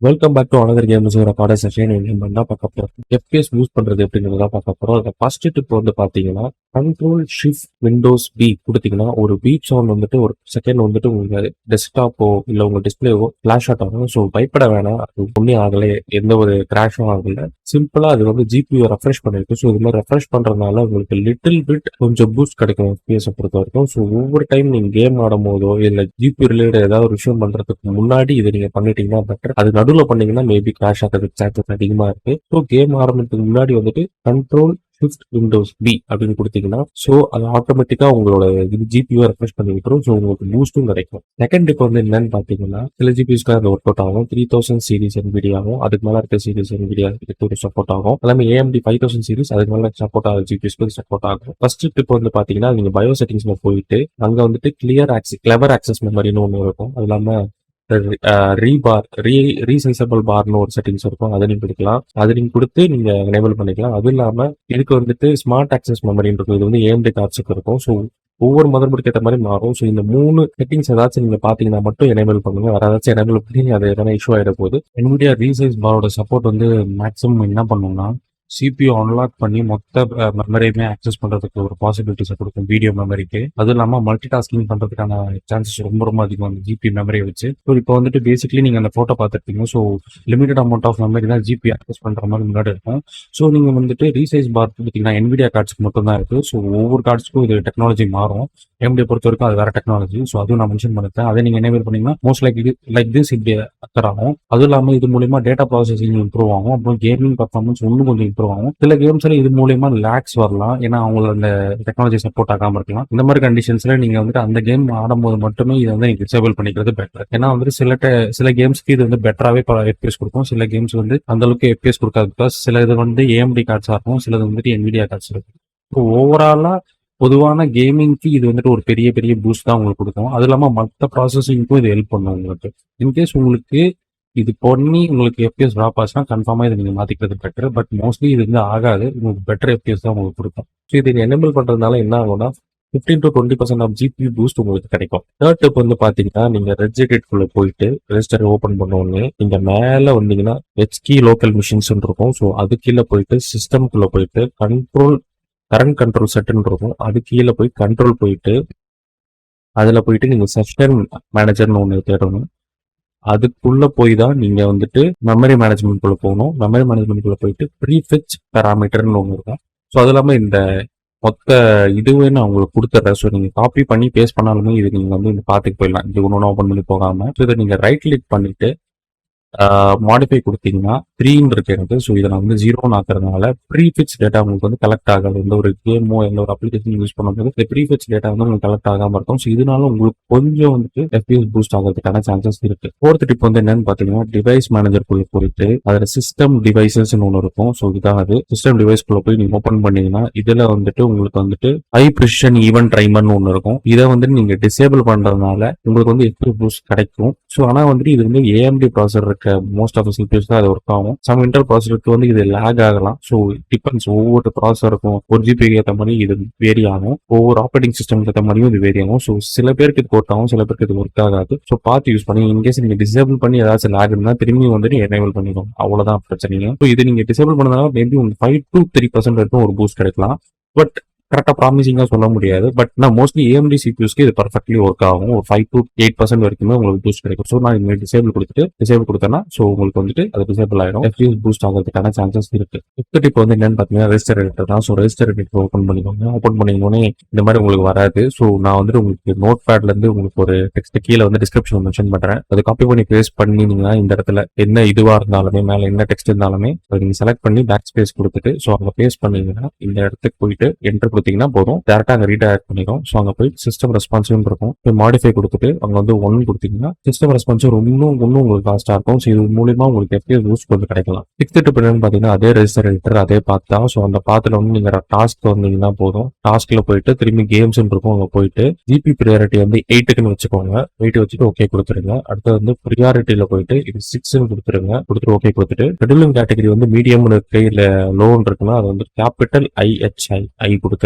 Welcome back to another games ஒரு recorder session. நம்ம என்ன பார்க்க போறோம், எஃப்பிஎஸ் யூஸ் பண்றது எப்படிங்கிறத பார்க்க போறோம். அதில் ஃபர்ஸ்ட் டிப் வந்து பாத்தீங்கன்னா, கண்ட்ரோல் ஷிஃப்ட் விண்டோஸ் பி கொடுத்தீங்கன்னா ஒரு பீப் சவுண்ட் வந்துட்டு ஒரு செகண்ட் வந்துட்டு உங்க டெஸ்க்டாப்போ இல்ல உங்க டிஸ்பிளேவோ ஃபிளாஷ் அவுட் ஆகும். ஸோ பயப்பட வேணாம், அது ஒன்றும் ஆகலை, எந்த ஒரு கிராஷும் ஆகல. சிம்பிளா அது வந்து ஜிபியூ ரெஃப்ரெஷ் பண்ணிருக்கு. ஸோ இது மாதிரி ரெஃப்ரெஷ் பண்றதுனால உங்களுக்கு லிட்டில் பிட் கொஞ்சம் பூஸ்ட் கிடைக்கும் எஃப்பிஎஸ் பொறுத்த வரைக்கும். ஸோ ஒவ்வொரு டைம் நீங்க கேம் ஆடும் போதோ இல்ல ஜிபியூ ரிலேட்டட் ஏதாவது ஒரு விஷயம் பண்றதுக்கு முன்னாடி இதை நீங்க பண்ணிட்டீங்கன்னா பெட்டர். அது நடுவில் பண்ணீங்கன்னா மேபி கிராஷ் ஆகிறதுக்கு சான்சஸ் அதிகமா இருக்கு. ஸோ கேம் ஆரம்பிக்கிறதுக்கு முன்னாடி வந்துட்டு கண்ட்ரோல் ஷிஃப்ட் விண்டோஸ் பி அப்படின்னு கொடுத்தீங்கன்னா ஸோ அது ஆட்டோமேட்டிக்கா உங்களோட ஜிபியூ ரெஃப்ரெஷ் பண்ணி விட்டுரும். ஸோ உங்களுக்கு பூஸ்டும் கிடைக்கும். செகண்ட் டிப் வந்து என்னன்னு பாத்தீங்கன்னா, சில ஜிபியூஸ்க்கு அது ஒர்க் அவுட் ஆகும். 3000 சீரிஸ் NVIDIA ஆகும், அதுக்கு மேல இருக்க சீரிஸ் NVIDIA சப்போர்ட் ஆகும். எல்லாமே AMD 5000 சீரிஸ் அதுக்கு மேல சப்போர்ட் ஆகும் ஜிபியூஸ்க்கு சப்போர்ட் ஆகும். ஃபர்ஸ்ட் டிப் வந்து பாத்தீங்கன்னா, நீங்க பயோ செட்டிங்ஸ்ல போயிட்டு அங்க வந்துட்டு கிளவர் ஆக்சஸ் மெமரின்னு ஒன்று இருக்கும். அது இல்லாம ரீசைசபிள் பார்னு ஒரு செட்டிங்ஸ் இருக்கும். அதை நீங்க கொடுக்கலாம். அது நீங்க கொடுத்து நீங்க எனேபிள் பண்ணிக்கலாம். அது இல்லாம இதுக்கு வந்துட்டு ஸ்மார்ட் ஆக்சஸ் மெமரின்னு இருக்கும். இது வந்து AMD கார்ட்ஸுக்கு இருக்கும். ஸோ ஒவ்வொரு மதர் போர்டுக்கு ஏற்ற மாதிரி மாறும். ஸோ இந்த 3 செட்டிங்ஸ் ஏதாச்சும் நீங்க பாத்தீங்கன்னா மட்டும் எனேபிள் பண்ணுங்க. வேற ஏதாச்சும் எனேபிள் பண்ணி அது எதனா இஷ்யூ ஆயிட போகுது. NVIDIA ரீசைஸ் பாரோட சப்போர்ட் வந்து மேக்ஸிமம் என்ன பண்ணும்னா, CPU அன்லாக் பண்ணி மொத்த மெமரியுமே ஆக்சஸ் பண்றதுக்கு ஒரு பாசிபிலிட்டிஸை கொடுக்கும் வீடியோ மெமரிக்கு. அது இல்லாம மல்டி டாஸ்கிங் பண்றதுக்கான சான்சஸ் ரொம்ப அதிகம் அந்த ஜிபி மெமரியை வச்சு. ஸோ இப்போ வந்துட்டு பேசிக்கலி நீங்க அந்த போட்டோ பார்த்துருப்பீங்க. So limited amount of memory தான் ஜிபி ஆக்சஸ் பண்ற மாதிரி முன்னாடி இருக்கும். ஸோ நீங்க வந்துட்டு ரீசைஸ் பார் பார்த்தீங்கன்னா NVIDIA கார்ட்ஸ்க்கு மட்டும் தான் இருக்கு. ஸோ ஒவ்வொரு கார்ட்ஸ்க்கும் இது டெக்னாலஜி மாறும். AMD பொறுத்த வரைக்கும் அது வேற டெக்னாலஜி. ஸோ அதுவும் நான் மென்ஷன் பண்ணிட்டேன். அதை நீங்க எனேபிள் பண்ணீங்கன்னா மோஸ்ட் லைக் திஸ் இப்படி அக்கர் ஆகும். அதுவும் இல்லாம இது மூலியமா டேட்டா ப்ராசஸிங் இம்ப்ரூவ் ஆகும். அப்புறம் கேமிங் பர்ஃபார்மன்ஸ் இன்னும் கொஞ்சம் இம்ப்ரூவ் ஆகும். சில கேம்ஸ்ல இது மூலியமா லேக்ஸ் வரலாம், ஏன்னா அவங்கள அந்த டெக்னாலஜி சப்போர்ட் ஆகாம இருக்கலாம். இந்த மாதிரி கண்டிஷன்ஸ்ல நீங்க வந்துட்டு அந்த கேம் ஆடும்போது மட்டுமே இதை வந்து நீங்க டிசேபிள் பண்ணிக்கிறது பெட்டர். ஏன்னா வந்துட்டு சில கேம்ஸ்க்கு இது வந்து பெட்டராகவே FPS கொடுக்கும். சில கேம்ஸ் வந்து அந்த அளவுக்கு FPS கொடுக்காது. பிகாஸ் சில இது வந்து AMD கார்ட்ஸா இருக்கும், சிலது வந்துட்டு NVIDIA கார்ட்ஸ் இருக்கும். ஸோ ஓவராலா பொதுவான கேமிங்க்கு இது வந்துட்டு ஒரு பெரிய பெரிய பூஸ்ட் தான் உங்களுக்கு கொடுக்கும். அது இல்லாம மற்ற ப்ராசஸிங்க்கும் இது ஹெல்ப் பண்ணும் உங்களுக்கு. இன்கேஸ் உங்களுக்கு இது பண்ணி உங்களுக்கு FPS ட்ராப் ஆச்சுன்னா கன்ஃபார்மா இதை நீங்க மாத்திக்கிறது பெட்டர். பட் மோஸ்ட்லி இது வந்து ஆகாது, உங்களுக்கு பெட்டர் FPS தான் உங்களுக்கு கொடுக்கும். ஸோ இதை எனேபிள் பண்றதுனால என்ன ஆகும்னா 15 to 20% ஆஃப் GPU பூஸ்ட் உங்களுக்கு கிடைக்கும். தேர்ட் டிப் வந்து பாத்தீங்கன்னா, நீங்க ரெஜிஸ்டர் குள்ள போயிட்டு ரெஜிஸ்டர் ஓபன் பண்ண உடனே இங்க மேல வந்தீங்கன்னா HKey லோக்கல் மிஷின்ஸ் இருக்கும். ஸோ அது கீழே போயிட்டு சிஸ்டம்குள்ள போயிட்டு கரண்ட் கண்ட்ரோல் செட்னு இருக்கும். அது கீழே போய் கண்ட்ரோல் போயிட்டு அதுல போயிட்டு நீங்க செஷன் மேனேஜர்னு ஒன்று தேடணும். அதுக்குள்ள போய் தான் நீங்க வந்துட்டு மெமரி மேனேஜ்மெண்ட் குள்ள போகணும். மெமரி மேனேஜ்மெண்ட் குள்ள போயிட்டு ப்ரீஃபிக்ஸ் பேராமீட்டர்னு ஒன்று இருக்கும். ஸோ அது இல்லாமல் இந்த மொத்த இதுவே நான் உங்களுக்கு கொடுத்துட்றேன். ஸோ நீங்க காப்பி பண்ணி பேஸ்ட் பண்ணாலுமே இது நீங்க வந்து இந்த பார்த்துக்கு போயிடலாம். இது ஒன்று ஓப்பன் பண்ணி போகாம. ஸோ இதை நீங்க ரைட் கிளிக் பண்ணிட்டு மாடிஃபை கொடுத்தீங்கன்னா 3 இருக்கு எனக்கு. ஸோ இதை நான் வந்து 0 ஆக்குறதுனால ப்ரீஃபிக்ஸ் டேட்டா உங்களுக்கு வந்து கலெக்ட் ஆகாது. எந்த ஒரு கேமோ எந்த ஒரு அப்ளிகேஷன் யூஸ் பண்ணும்போது இந்த ப்ரீஃபிக்ஸ் டேட்டா வந்து உங்களுக்கு கலெக்ட் ஆகாம இருக்கும். ஸோ இதனால உங்களுக்கு கொஞ்சம் வந்துட்டு FPS பூஸ்ட் ஆகிறதுக்கான சான்சஸ் இருக்கு. ஃபோர்த் டிப் வந்து என்னன்னு பாத்தீங்கன்னா, டிவைஸ் மேனேஜர் குள்ள போயிட்டு அதில் சிஸ்டம் டிவைசஸ் ஒன்று இருக்கும். ஸோ இதான் அது சிஸ்டம் டிவைஸ் குள்ள போய் நீங்க ஓப்பன் பண்ணீங்கன்னா இதுல வந்துட்டு உங்களுக்கு வந்துட்டு ஹை ப்ரிசிஷன் ஈவென்ட் டைமர்னு ஒன்று இருக்கும். இதை வந்துட்டு நீங்க டிசேபிள் பண்றதுனால உங்களுக்கு வந்து FPS பூஸ்ட் கிடைக்கும். ஸோ ஆனா வந்துட்டு இது வந்து AMD ப்ராசர் இருக்க மோஸ்ட் ஆஃப் சிபியூஸ் தான் அது ஒர்க் ஆகும். சம் இன்டெல் ப்ராசருக்கு வந்து இது லேக் ஆகலாம். ஸோ டிபெண்ட்ஸ், ஒவ்வொரு ப்ராசருக்கும் ஒரு ஜிபிக்கு ஏற்ற மாதிரி இது வேரி ஆகும். ஒவ்வொரு ஆப்ரேட்டிங் சிஸ்டம்க்கு ஏற்ற மாதிரியும் இது வேரி ஆகும். ஸோ சில பேருக்கு இது ஒர்க் ஆகும், சில பேருக்கு இது ஒர்க் ஆகாது. ஸோ பார்த்து யூஸ் பண்ணி இன்கேஸ் நீங்க டிசேபிள் பண்ணி ஏதாச்சும் லேக் இருந்தால் திரும்பி வந்துட்டு எனேபிள் பண்ணிக்கணும். அவ்வளவுதான் பிரச்சனைங்க. ஸோ இது நீங்க டிசேபிள் பண்ணதால மேபி உங்களுக்கு 5 to 3% வரைக்கும் ஒரு பூஸ்ட் கிடைக்கலாம். பட் கரெக்டாக ப்ராமிசிங்கா சொல்ல முடியாது. பட் நான் மோஸ்ட்லி AMD CPUஸ்க்கு இது பர்ஃபெக்ட்லி ஒர்க் ஆகும். ஒரு 5 to 8% வரைக்குமே உங்களுக்கு பூஸ்ட் கிடைக்கும். ஸோ நான் இனிமேல் டிசேபிள் கொடுத்தேன்னா ஸோ உங்களுக்கு வந்துட்டு அது டிசேபிள் ஆயிடும். FPS பூஸ்ட் ஆகிறதுக்கான சான்சஸ் இருக்கு. ஃபிஃப்த் டிப் வந்து என்னன்னு பார்த்தீங்கன்னா, ரெஜிஸ்டர் எடிட்டர் தான். ஸோ ரெஜிஸ்டர் எடிட்டர் ஓப்பன் பண்ணிக்கோங்க. ஓப்பன் பண்ணிக்கோனே இந்த மாதிரி உங்களுக்கு வராது. ஸோ நான் வந்துட்டு உங்களுக்கு நோட் பேட்ல இருந்து உங்களுக்கு ஒரு டெக்ஸ்ட் கீழே வந்து டிஸ்கிரிப்ஷன் மென்ஷன் பண்றேன். அது காப்பி பண்ணி பேஸ்ட் பண்ணினீங்கன்னா இந்த இடத்துல என்ன இதுவா இருந்தாலுமே மேல என்ன டெக்ஸ்ட் இருந்தாலுமே நீங்க செலக்ட் பண்ணி பேக் ஸ்பேஸ் கொடுத்துட்டு ஸோ அங்க பேஸ்ட் பண்ணீங்கன்னா இந்த இடத்துக்கு போயிட்டு என்டர் கொடுத்தீங்கன்னா போதும், டேரக்டா அங்க ரீடைரக்ட் பண்ணிடும். ஸோ அங்க போய் சிஸ்டம் ரெஸ்பான்சிவ் இருக்கும். போய் மாடிஃபை கொடுத்துட்டு அங்க வந்து 1 கொடுத்தீங்கன்னா சிஸ்டம் ரெஸ்பான்சிவ் இன்னும் உங்களுக்கு ஃபாஸ்டா இருக்கும். ஸோ இது மூலியமா உங்களுக்கு FPS பூஸ்ட் கொஞ்சம் கிடைக்கலாம். சிக்ஸ்த் டிப் என்னன்னு பாத்தீங்கன்னா, அதே ரெஜிஸ்டர் எடிட்டர் அதே பாத் தான். ஸோ அந்த பாத்துல வந்து நீங்க டாஸ்க் வந்தீங்கன்னா போதும். டாஸ்க்ல போயிட்டு திரும்பி கேம்ஸ் இருக்கும். அங்க போயிட்டு ஜிபி ப்ரியாரிட்டி வந்து 8க்குன்னு வச்சுக்கோங்க. 8 வச்சுட்டு ஓகே கொடுத்துருங்க. அடுத்து வந்து ப்ரியாரிட்டியில போயிட்டு இது 6ன்னு கொடுத்துருங்க. கொடுத்துட்டு ஓகே கொடுத்துட்டு ஷெட்யூலிங் கேட்டகரி வந்து மீடியம்னு இருக்கு இல்ல லோன்னு இருக்குன்னா அது வந்து கேபிட்டல் IHI கொடுத்துருங்க.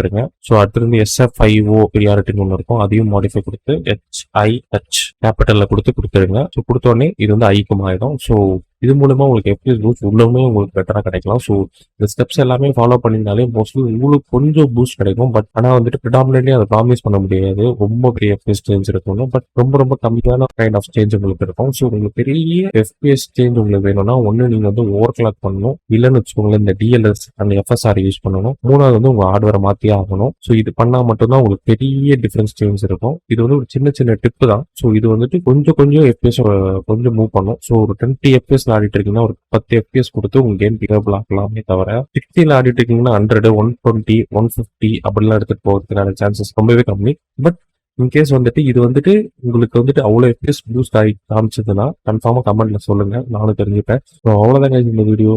ஸோ அடுத்து வந்து SFIO ப்ரியாரிட்டின்னு ஒன்று இருக்கும். அதையும் மாடிஃபை கொடுத்து HIH கேபிட்டல்ல கொடுத்துருங்க. ஸோ கொடுத்தோடனே இது வந்து ஐக்கும் ஆயிடும். ஸோ இது மூலமா உங்களுக்கு எஃபிஎஸ் பூஸ்ட் உள்ளமே உங்களுக்கு பெட்டரா கிடைக்கலாம். ஸோ இந்த ஸ்டெப்ஸ் எல்லாமே ஃபாலோ பண்ணியிருந்தாலே மோஸ்ட்லி உங்களுக்கு கொஞ்சம் பூஸ்ட் கிடைக்கும். பட் ஆனா வந்துட்டு ப்ரிடாமினென்ட்லி அதை ப்ராமிஸ் பண்ண முடியாது. ரொம்ப பெரிய எஃபிஎஸ் சேஞ்ச் இருக்கும்னு. பட் ரொம்ப ரொம்ப கம்மியான கைண்ட் ஆஃப் சேஞ்ச் உங்களுக்கு இருக்கும். ஸோ உங்களுக்கு பெரிய எஃபிஎஸ் சேஞ்ச் உங்களுக்கு வேணும்னா ஒண்ணு நீங்க வந்து ஓவர் கிளாக் பண்ணணும். இல்லைன்னு வச்சுக்கோங்களேன் இந்த டிஎல்எஸ் அந்த எஃப்எஸ்ஆர் யூஸ் பண்ணணும். மூணாவது வந்து உங்க ஹார்ட்வேரை மாத்தியே ஆகணும். ஸோ இது பண்ணா மட்டும்தான் உங்களுக்கு பெரிய டிஃபரன்ஸ் சேஞ்ச் இருக்கும். இது வந்து ஒரு சின்ன சின்ன டிப்பு தான். ஸோ இது வந்துட்டு கொஞ்சம் கொஞ்சம் எஃபிஎஸ் கொஞ்சம் மூவ் பண்ணும். ஸோ ஒரு 20 எஃபிஎஸ் ஆடிட்டு இருக்கீங்கன்னா ஒரு 10 எஃபிஎஸ் கொடுத்து உங்க கேம் பிக்கப் ஆகலாமே தவிர 60 ஆடிட்டு இருக்கீங்கன்னா 100, 120, 150 அப்படிலாம் எடுத்துட்டு போகிறதுக்கான சான்சஸ் ரொம்பவே கம்மி. பட் இன்கேஸ் வந்துட்டு இது வந்துட்டு உங்களுக்கு வந்துட்டு அவ்வளோ எஃபிஎஸ் பூஸ்ட் ஆகி காமிச்சதுன்னா கன்ஃபார்மாக கமெண்ட்ல சொல்லுங்க, நானும் தெரிஞ்சுப்பேன். ஸோ அவ்வளோதாங்க இந்த வீடியோ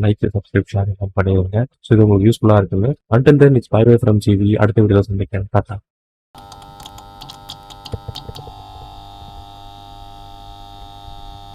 லைக் சப்ஸ்கிரைப் ஷேர் பண்ணிடுங்க. ஸோ இது உங்களுக்கு யூஸ்ஃபுல்லாக இருக்குங்க. Until then it's bye bye from GV. அடுத்த வீடியோ சந்திக்கிறேன். டாடா.